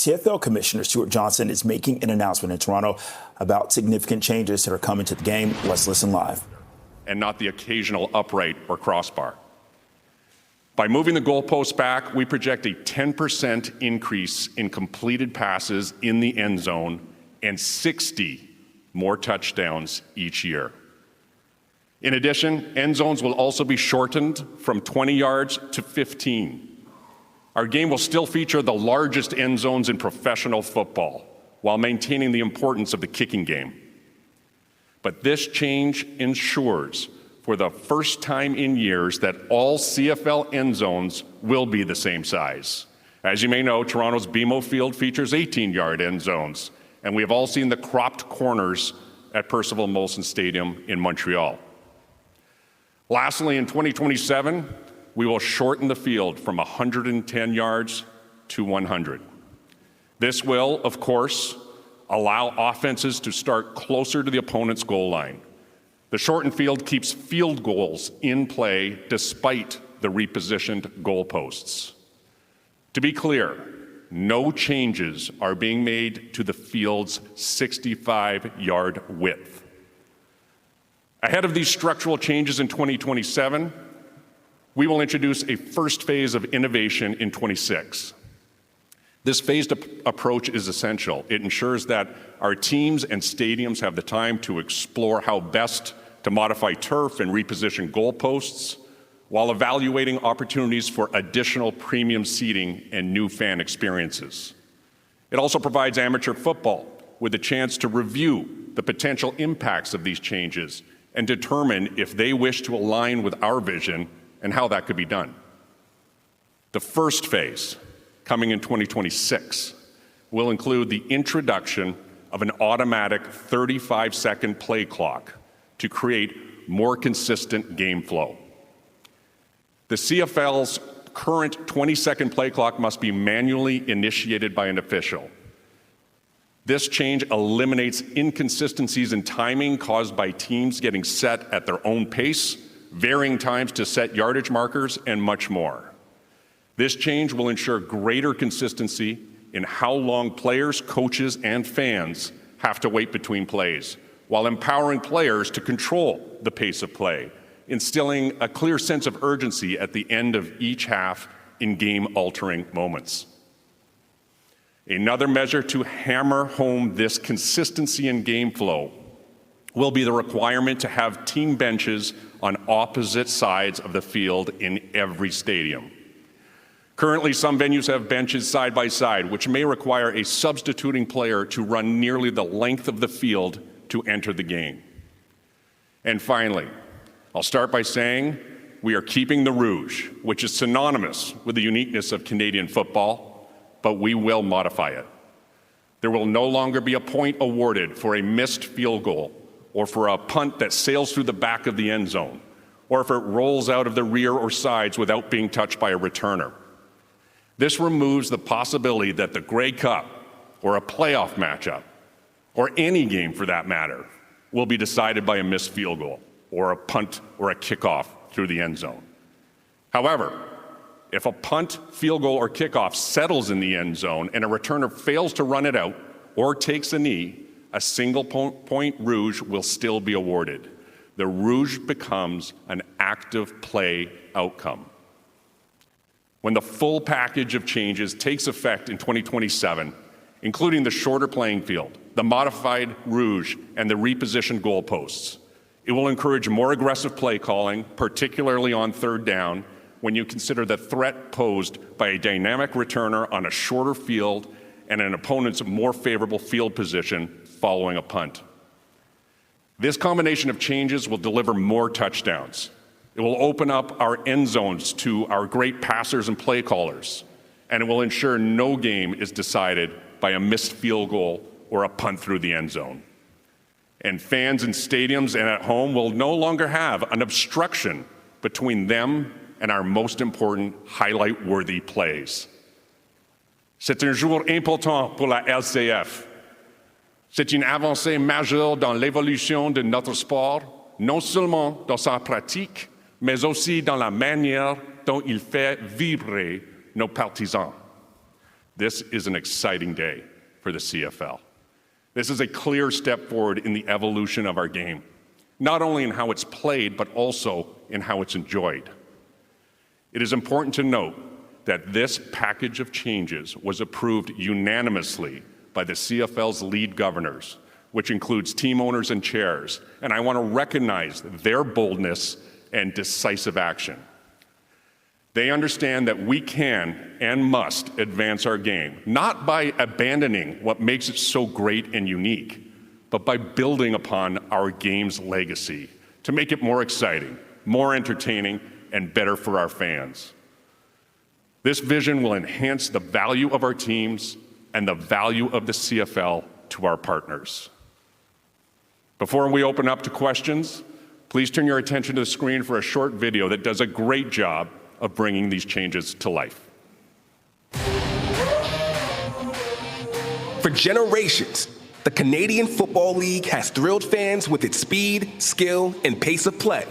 CFL Commissioner Steward Johnston is making an announcement in Toronto about significant changes that are coming to the game. Let's listen live. And not the occasional upright or crossbar. By moving the goalposts back, we project a 10% increase in completed passes in the end zone and 60 more touchdowns each year. In addition, end zones will also be shortened from 20 yards to 15. Our game will still feature the largest end zones in professional football, while maintaining the importance of the kicking game. But this change ensures, for the first time in years, that all CFL end zones will be the same size. As you may know, Toronto's BMO Field features 18-yard end zones, and we have all seen the cropped corners at Percival Molson Stadium in Montreal. Lastly, in 2027, we will shorten the field from 110 yards to 100. This will, of course, allow offenses to start closer to the opponent's goal line. The shortened field keeps field goals in play despite the repositioned goalposts. To be clear, no changes are being made to the field's 65-yard width. Ahead of these structural changes in 2027, we will introduce a first phase of innovation in 26. This phased approach is essential. It ensures that our teams and stadiums have the time to explore how best to modify turf and reposition goalposts, while evaluating opportunities for additional premium seating and new fan experiences. It also provides amateur football with a chance to review the potential impacts of these changes and determine if they wish to align with our vision and how that could be done. The first phase, coming in 2026, will include the introduction of an automatic 35-second play clock to create more consistent game flow. The CFL's current 20-second play clock must be manually initiated by an official. This change eliminates inconsistencies in timing caused by teams getting set at their own pace, varying times to set yardage markers, and much more. This change will ensure greater consistency in how long players, coaches, and fans have to wait between plays, while empowering players to control the pace of play, instilling a clear sense of urgency at the end of each half in game-altering moments. Another measure to hammer home this consistency in game flow will be the requirement to have team benches on opposite sides of the field in every stadium. Currently, some venues have benches side by side, which may require a substituting player to run nearly the length of the field to enter the game. And finally, I'll start by saying we are keeping the Rouge, which is synonymous with the uniqueness of Canadian football, but we will modify it. There will no longer be a point awarded for a missed field goal, or for a punt that sails through the back of the end zone, or if it rolls out of the rear or sides without being touched by a returner. This removes the possibility that the Grey Cup, or a playoff matchup, or any game for that matter, will be decided by a missed field goal, or a punt or a kickoff through the end zone. However, if a punt, field goal, or kickoff settles in the end zone and a returner fails to run it out or takes a knee, a single point Rouge will still be awarded. The Rouge becomes an active play outcome. When the full package of changes takes effect in 2027, including the shorter playing field, the modified Rouge, and the repositioned goalposts, it will encourage more aggressive play calling, particularly on third down, when you consider the threat posed by a dynamic returner on a shorter field and an opponent's more favorable field position following a punt. This combination of changes will deliver more touchdowns. It will open up our end zones to our great passers and play callers, and it will ensure no game is decided by a missed field goal or a punt through the end zone. And fans in stadiums and at home will no longer have an obstruction between them and our most important highlight-worthy plays. C'est un jour important pour la LCF. C'est une avancée majeure dans l'évolution de notre sport, non seulement dans sa pratique, mais aussi dans la manière dont il fait vibrer nos partisans. This is an exciting day for the CFL. This is a clear step forward in the evolution of our game, not only in how it's played, but also in how it's enjoyed. It is important to note that this package of changes was approved unanimously by the CFL's lead governors, which includes team owners and chairs, and I want to recognize their boldness and decisive action. They understand that we can and must advance our game, not by abandoning what makes it so great and unique, but by building upon our game's legacy to make it more exciting, more entertaining, and better for our fans. This vision will enhance the value of our teams and the value of the CFL to our partners. Before we open up to questions, please turn your attention to the screen for a short video that does a great job of bringing these changes to life. For generations, the Canadian Football League has thrilled fans with its speed, skill, and pace of play.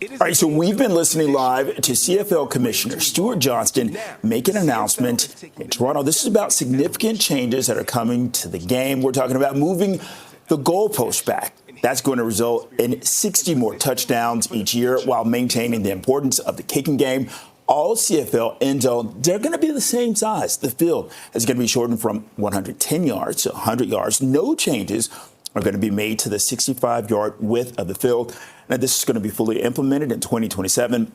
All right, so we've been listening live to CFL Commissioner Steward Johnston make an announcement in Toronto. This is about significant changes that are coming to the game. We're talking about moving the goalpost back. That's going to result in 60 more touchdowns each year while maintaining the importance of the kicking game. All CFL end zone, they're going to be the same size. The field is going to be shortened from 110 yards to 100 yards. No changes are going to be made to the 65-yard width of the field. Now, this is going to be fully implemented in 2027,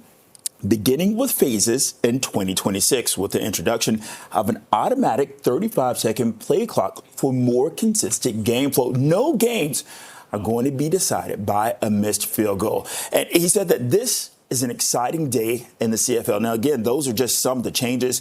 beginning with phases in 2026 with the introduction of an automatic 35-second play clock for more consistent game flow. No games are going to be decided by a missed field goal. And he said that this is an exciting day in the CFL. Now, again, those are just some of the changes